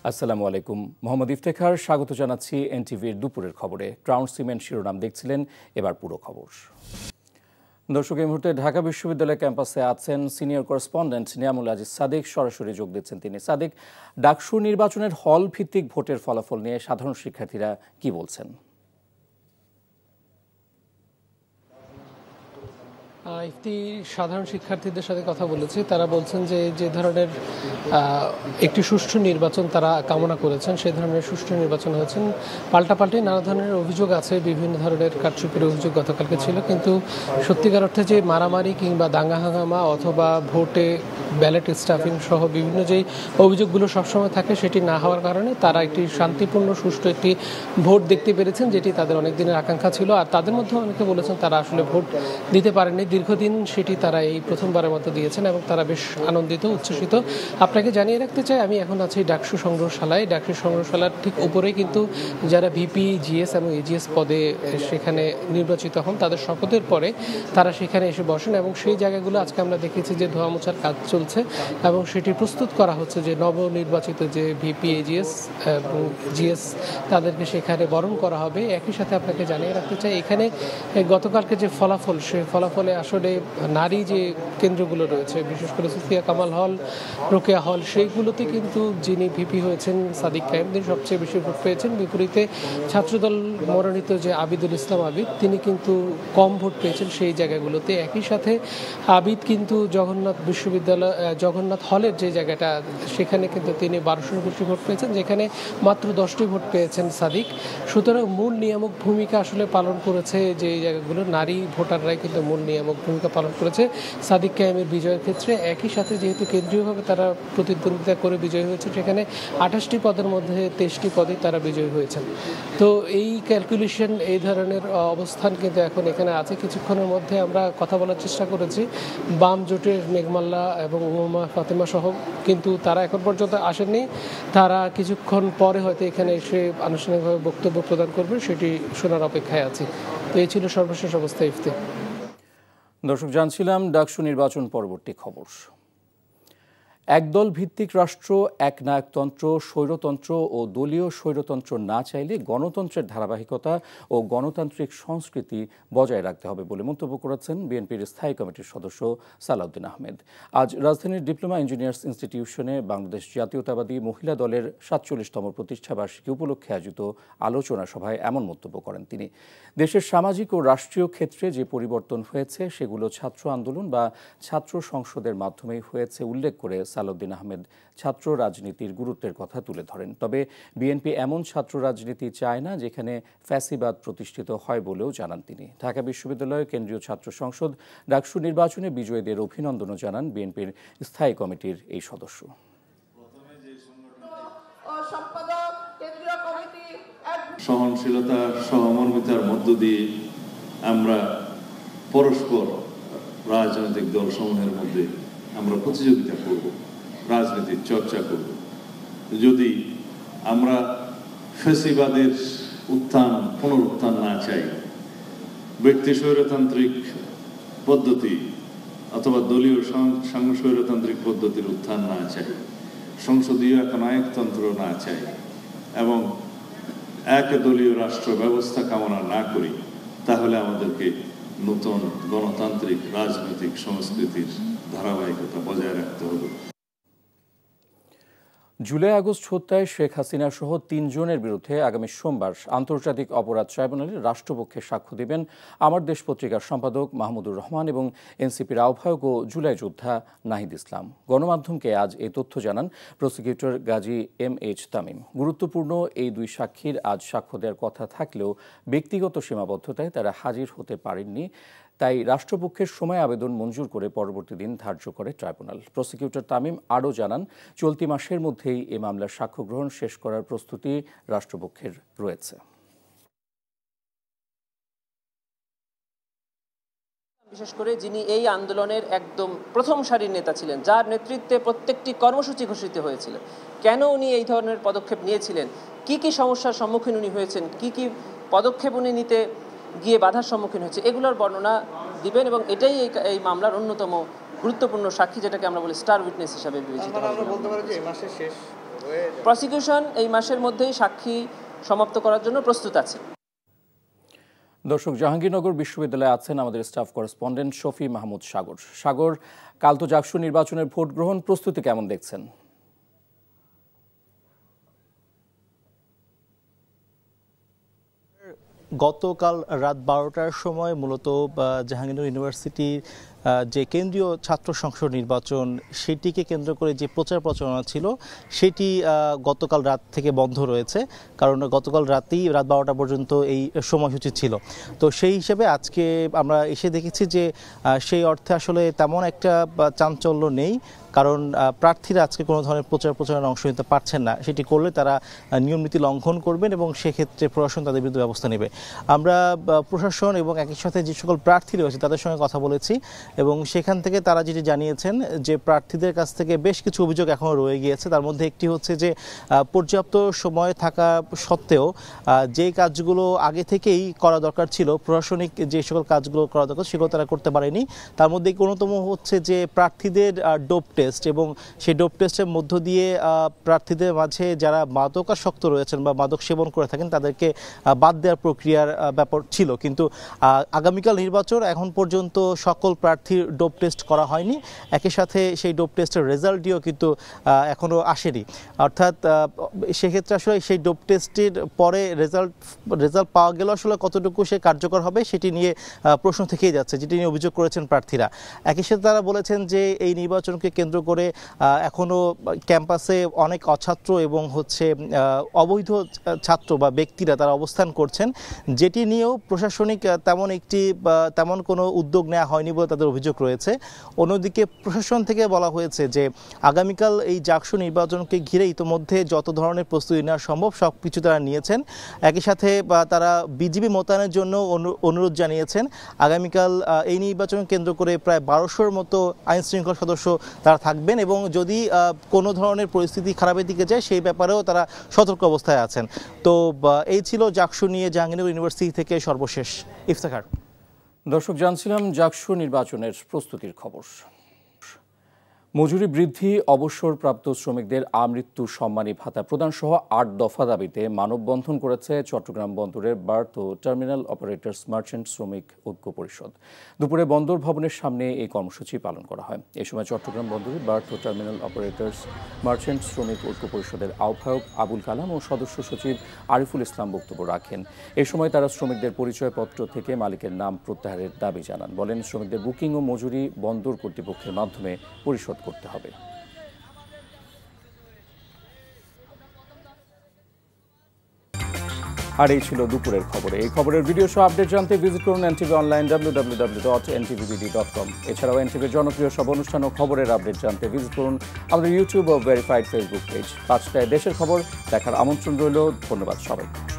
আসসালামু আলাইকুম। মোহাম্মদ ইফতেখার স্বাগত জানাচ্ছি এনটিভির দুপুরের খবরে। ক্রাউন সিমেন্ট শিরোনাম দেখছিলেন, এবার পুরো খবর। দর্শক, এই মুহূর্তে ঢাকা বিশ্ববিদ্যালয় ক্যাম্পাসে আছেন সিনিয়র করেসপন্ডেন্ট নিয়ামুল আজিজ সাদিক। সরাসরি যোগ দিচ্ছেন তিনি। সাদিক, ডাকসু নির্বাচনের হল ভিত্তিক ভোটের ফলাফল নিয়ে সাধারণ শিক্ষার্থীরা কি বলছেন? একটি সাধারণ শিক্ষার্থীদের সাথে কথা বলেছি। তারা বলছেন যে ধরনের একটি সুষ্ঠু নির্বাচন তারা কামনা করেছেন, সেই ধরনের সুষ্ঠু নির্বাচন হয়েছেন। পাল্টাপাল্টি নানা ধরনের অভিযোগ আছে, বিভিন্ন ধরনের কারচুপির অভিযোগ গতকালকে ছিল, কিন্তু সত্যিকার অর্থে যে মারামারি কিংবা দাঙ্গা হাঙ্গামা অথবা ভোটে ব্যালট স্টাফিং সহ বিভিন্ন যেই অভিযোগগুলো সবসময় থাকে, সেটি না হওয়ার কারণে তারা একটি শান্তিপূর্ণ সুষ্ঠু একটি ভোট দেখতে পেরেছেন, যেটি তাদের অনেক দিনের আকাঙ্ক্ষা ছিল। আর তাদের মধ্যে অনেকে বলেছেন তারা আসলে ভোট দিতে পারেননি, দীর্ঘদিন সেটি তারা এই প্রথমবারের মতো দিয়েছেন এবং তারা বেশ আনন্দিত, উচ্ছ্বসিত। আপনাকে জানিয়ে রাখতে চাই, আমি এখন আছি ডাকসু সংগ্রহশালায়। ডাকসু সংগ্রহশালার ঠিক উপরেই কিন্তু যারা ভিপি, জিএস এবং এজিএস পদে সেখানে নির্বাচিত হন, তাদের শপথের পরে তারা সেখানে এসে বসেন এবং সেই জায়গাগুলো আজকে আমরা দেখেছি যে ধোয়া মোছার কাজ চলছে এবং সেটি প্রস্তুত করা হচ্ছে যে নবনির্বাচিত যে ভিপি, এজিএস এবং জিএস তাদেরকে সেখানে বরণ করা হবে। একই সাথে আপনাকে জানিয়ে রাখতে চাই, এখানে গতকালকে যে ফলাফল, সেই ফলাফলে আসলে নারী যে কেন্দ্রগুলো রয়েছে, বিশেষ করে সুফিয়া কামাল হল, রোকেয়া হল, সেইগুলোতে কিন্তু যিনি ভিপি হয়েছেন সাদিক কায়েম, তিনি সবচেয়ে বেশি ভোট পেয়েছেন। বিপরীতে ছাত্রদল মনোনীত যে আবিদুল ইসলাম আবিদ, তিনি কিন্তু কম ভোট পেয়েছেন সেই জায়গাগুলোতে। একই সাথে আবিদ কিন্তু জগন্নাথ বিশ্ববিদ্যালয় জগন্নাথ হলের যে জায়গাটা, সেখানে কিন্তু তিনি 1200 বেশি ভোট পেয়েছেন, যেখানে মাত্র 10টি ভোট পেয়েছেন সাদিক। সুতরাং মূল নিয়ামক ভূমিকা আসলে পালন করেছে যে জায়গাগুলো, নারী ভোটাররাই কিন্তু মূল নিয়ামক ভূমিকা পালন করেছে সাদিক কায়েমের বিজয়ের ক্ষেত্রে। একই সাথে যেহেতু কেন্দ্রীয়ভাবে তারা প্রতিদ্বন্দ্বিতা করে বিজয়ী হয়েছে, সেখানে 28টি পদের মধ্যে 23টি পদে তারা বিজয়ী হয়েছেন। তো এই ক্যালকুলেশন, এই ধরনের অবস্থান কিন্তু এখন এখানে আছে। কিছুক্ষণের মধ্যে আমরা কথা বলার চেষ্টা করেছি বাম জোটের মেঘমাল্লা এবং উমা ফাতেমা সহ, কিন্তু তারা এখন পর্যন্ত আসেননি। তারা কিছুক্ষণ পরে হয়তো এখানে এসে আনুষ্ঠানিকভাবে বক্তব্য প্রদান করবে, সেটি শোনার অপেক্ষায় আছি। তো এই ছিল সর্বশেষ অবস্থা। ইফতে। দর্শক, জানছিলাম ডাকসু নির্বাচন পরবর্তী খবর। একদল ভিত্তিক রাষ্ট্র, একনায়কতন্ত্র, স্বৈরতন্ত্র ও দলীয় স্বৈরতন্ত্র না চাইলে গণতন্ত্রের ধারাবাহিকতা ও গণতান্ত্রিক সংস্কৃতি বজায় রাখতে হবে বলে মন্তব্য করেছেন বিএনপির স্থায়ী কমিটির সদস্য সালাউদ্দিন আহমেদ। আজ রাজধানীর ডিপ্লোমা ইঞ্জিনিয়ার্স ইনস্টিটিউশনে বাংলাদেশ জাতীয়তাবাদী মহিলা দলের 47তম প্রতিষ্ঠাবার্ষিকী উপলক্ষে আয়োজিত আলোচনা সভায় এমন মন্তব্য করেন তিনি। দেশের সামাজিক ও রাষ্ট্রীয় ক্ষেত্রে যে পরিবর্তন হয়েছে, সেগুলো ছাত্র আন্দোলন বা ছাত্র সংসদের মাধ্যমেই হয়েছে উল্লেখ করে সালাউদ্দিন আহমেদ ছাত্র রাজনীতির গুরুত্বের কথা তুলে ধরেন। তবে বিএনপি এমন ছাত্র রাজনীতি চায় না যেখানে ফ্যাসিবাদ প্রতিষ্ঠিত হয় বলেও জানান তিনি। ঢাকা বিশ্ববিদ্যালয়ের কেন্দ্রীয় ছাত্র সংসদ ডাকসু নির্বাচনে বিজয়ীদের অভিনন্দনও জানান বিএনপির স্থায়ী কমিটির এই সদস্য। সহনশীলতা, সহমর্মিতার মধ্য দিয়ে আমরা পরস্পর রাজনৈতিক দলসমূহের মধ্যে আমরা প্রতিযোগিতা করব, রাজনীতির চর্চা করব। যদি আমরা ফ্যাসিবাদের পুনরুত্থান না চাই, ব্যক্তি স্বৈরতান্ত্রিক পদ্ধতি অথবা দলীয় স্বৈরতান্ত্রিক পদ্ধতির উত্থান না চাই, সংসদীয় একনায়কতন্ত্র না চাই এবং একদলীয় রাষ্ট্র ব্যবস্থা কামনা না করি, তাহলে আমাদেরকে নতুন গণতান্ত্রিক রাজনৈতিক সংস্কৃতির ধারাবাহিকতা বজায় রাখতে হবে। জুলাই আগস্ট হত্যায় শেখ হাসিনা সহ 3 জনের বিরুদ্ধে আগামী সোমবার আন্তর্জাতিক অপরাধ ট্রাইব্যুনালে রাষ্ট্রপক্ষে সাক্ষ্য দেবেন আমার দেশ পত্রিকার সম্পাদক মাহমুদুর রহমান এবং এনসিপির আহ্বায়ক ও জুলাই যোদ্ধা নাহিদ ইসলাম। গণমাধ্যমকে আজ এই তথ্য জানান প্রসিকিউটর গাজী MH তামিম। গুরুত্বপূর্ণ এই 2 সাক্ষীর আজ সাক্ষ্য দেওয়ার কথা থাকলেও ব্যক্তিগত সীমাবদ্ধতায় তারা হাজির হতে পারেননি, তাই রাষ্ট্রপক্ষের সময় আবেদন মঞ্জুর করে পরবর্তী দিন ধার্য করে ট্রাইব্যুনাল। প্রসিকিউটর তামিম আরও জানান, চলতি মাসের মধ্যেই এ মামলার সাক্ষ্য গ্রহণ শেষ করার প্রস্তুতি রাষ্ট্রপক্ষের রয়েছে। বিশেষ করে যিনি এই আন্দোলনের একদম প্রথম সারির নেতা ছিলেন, যার নেতৃত্বে প্রত্যেকটি কর্মসূচি ঘোষিত হয়েছিল, কেন উনি এই ধরনের পদক্ষেপ নিয়েছিলেন, কি কি সমস্যার সম্মুখীন উনি হয়েছেন, কি কি পদক্ষেপ উনি নিতে গিয়ে বাধার সম্মুখীন হয়েছে, এগুলোর বর্ণনা দিবেন এবং এটাই এই মামলার অন্যতম গুরুত্বপূর্ণ সাক্ষী, যেটাকে আমরা বলি স্টার উইটনেস হিসাবে বিবেচিত। প্রসিকিউশন এই মাসের মধ্যেই সাক্ষী সমাপ্ত করার জন্য প্রস্তুত আছে। দর্শক, জাহাঙ্গীরনগর বিশ্ববিদ্যালয়ে আছেন আমাদের স্টাফ করেসপন্ডেন্ট শফি মাহমুদ সাগর। সাগর, কাল তো জাকসু নির্বাচনের ভোট গ্রহণ প্রস্তুতি কেমন দেখছেন? গতকাল রাত 12টার সময় মূলত জাহাঙ্গীরনগর ইউনিভার্সিটির যে কেন্দ্রীয় ছাত্র সংসদ নির্বাচন সেটিকে কেন্দ্র করে যে প্রচার প্রচারণা ছিল সেটি গতকাল রাত থেকে বন্ধ রয়েছে, কারণ গতকাল রাত 12টা পর্যন্ত এই সময়সূচি ছিল। তো সেই হিসেবে আজকে আমরা এসে দেখেছি যে সেই অর্থে আসলে তেমন একটা চাঞ্চল্য নেই, কারণ প্রার্থীরা আজকে কোনো ধরনের প্রচারণায় অংশ নিতে পারছেন না। সেটি করলে তারা নিয়মনীতি লঙ্ঘন করবেন এবং সেক্ষেত্রে প্রশাসন তাদের বিরুদ্ধে ব্যবস্থা নেবে। আমরা প্রশাসন এবং একই সাথে যে সকল প্রার্থী রয়েছে তাদের সঙ্গে কথা বলেছি এবং সেখান থেকে তারা যেটি জানিয়েছেন যে প্রার্থীদের কাছ থেকে বেশ কিছু অভিযোগ এখনও রয়ে গিয়েছে। তার মধ্যে একটি হচ্ছে যে পর্যাপ্ত সময় থাকা সত্ত্বেও যে কাজগুলো আগে থেকেই করা দরকার ছিল, প্রশাসনিক যে সকল কাজগুলো করা দরকার সেগুলো তারা করতে পারেনি। তার মধ্যে অন্যতম হচ্ছে যে প্রার্থীদের ডোপ টেস্ট, এবং সেই ডোপ টেস্টের মধ্য দিয়ে প্রার্থীদের মাঝে যারা মাদকাসক্ত রয়েছেন বা মাদক সেবন করে থাকেন তাদেরকে বাদ দেওয়ার প্রক্রিয়ার ব্যাপার ছিল। কিন্তু আগামীকাল নির্বাচন, এখন পর্যন্ত সকল প্রার্থীর ডোপ টেস্ট করা হয়নি। একই সাথে সেই ডোপ টেস্টের রেজাল্টটিও কিন্তু এখনও আসেনি। অর্থাৎ সেক্ষেত্রে আসলে সেই ডোপ টেস্টের পরে রেজাল্ট পাওয়া গেল আসলে কতটুকু সে কার্যকর হবে সেটি নিয়ে প্রশ্ন থেকেই যাচ্ছে, যেটি নিয়ে অভিযোগ করেছেন প্রার্থীরা। একই সাথে তারা বলেছেন যে এই নির্বাচনকে কেন্দ্র করে এখনও ক্যাম্পাসে অনেক অছাত্র এবং অবৈধ ছাত্র বা ব্যক্তিরা তারা অবস্থান করছেন, যেটি নিয়েও প্রশাসনিক তেমন কোনো উদ্যোগ নেওয়া হয়নি বলে তাদের অভিযোগ রয়েছে। অন্যদিকে প্রশাসন থেকে বলা হয়েছে যে আগামীকাল এই জাকসু নির্বাচনকে ঘিরে ইতোমধ্যে যত ধরনের প্রস্তুতি নেওয়া সম্ভব সব কিছু তারা নিয়েছেন। একই সাথে তারা বিজিবি মোতায়েনের জন্য অনুরোধ জানিয়েছেন। আগামীকাল এই নির্বাচন কেন্দ্র করে প্রায় 1200-র মতো আইন শৃঙ্খলা সদস্য তারা থাকবেন এবং যদি কোনো ধরনের পরিস্থিতি খারাপের দিকে যায় সেই ব্যাপারেও তারা সতর্ক অবস্থায় আছেন। তো এই ছিল জাকসু নিয়ে জাহাঙ্গীরনগর ইউনিভার্সিটি থেকে সর্বশেষ। ইফতেখার। দর্শক, জানছিলাম জাকসু নির্বাচনের প্রস্তুতির খবর। মজুরি বৃদ্ধি, অবসরপ্রাপ্ত শ্রমিকদের আমৃত্যু সম্মানী ভাতা প্রদান সহ 8 দফা দাবিতে মানববন্ধন করেছে চট্টগ্রাম বন্দরের বার্থ ও টার্মিনাল অপারেটর্স মার্চেন্ট শ্রমিক ঐক্য পরিষদ। দুপুরে বন্দর ভবনের সামনে এই কর্মসূচি পালন করা হয়। এ সময় চট্টগ্রাম বন্দরের বার্থ ও টার্মিনাল অপারেটর্স মার্চেন্ট শ্রমিক ঐক্য পরিষদের আহ্বায়ক আবুল কালাম ও সদস্য সচিব আরিফুল ইসলাম বক্তব্য রাখেন। এ সময় তারা শ্রমিকদের পরিচয়পত্র থেকে মালিকের নাম প্রত্যাহারের দাবি জানান। বলেন, শ্রমিকদের বুকিং ও মজুরি বন্দর কর্তৃপক্ষের মাধ্যমে পরিশোধ করতে হবে। আর এই ছিল দুপুরের খবরে। এই খবরের ভিডিও সহ আপডেট জানতে ভিজিট করুন এনটিভি অনলাইন www.ntvbd.com। এছাড়াও এনটিভির জনপ্রিয় সব অনুষ্ঠান ও খবরের আপডেট জানতে ভিজিট করুন আমাদের ইউটিউব ও ভেরিফাইড ফেসবুক পেজ। 5টায় দেশের খবর দেখার আমন্ত্রণ রইল। ধন্যবাদ সবাইকে।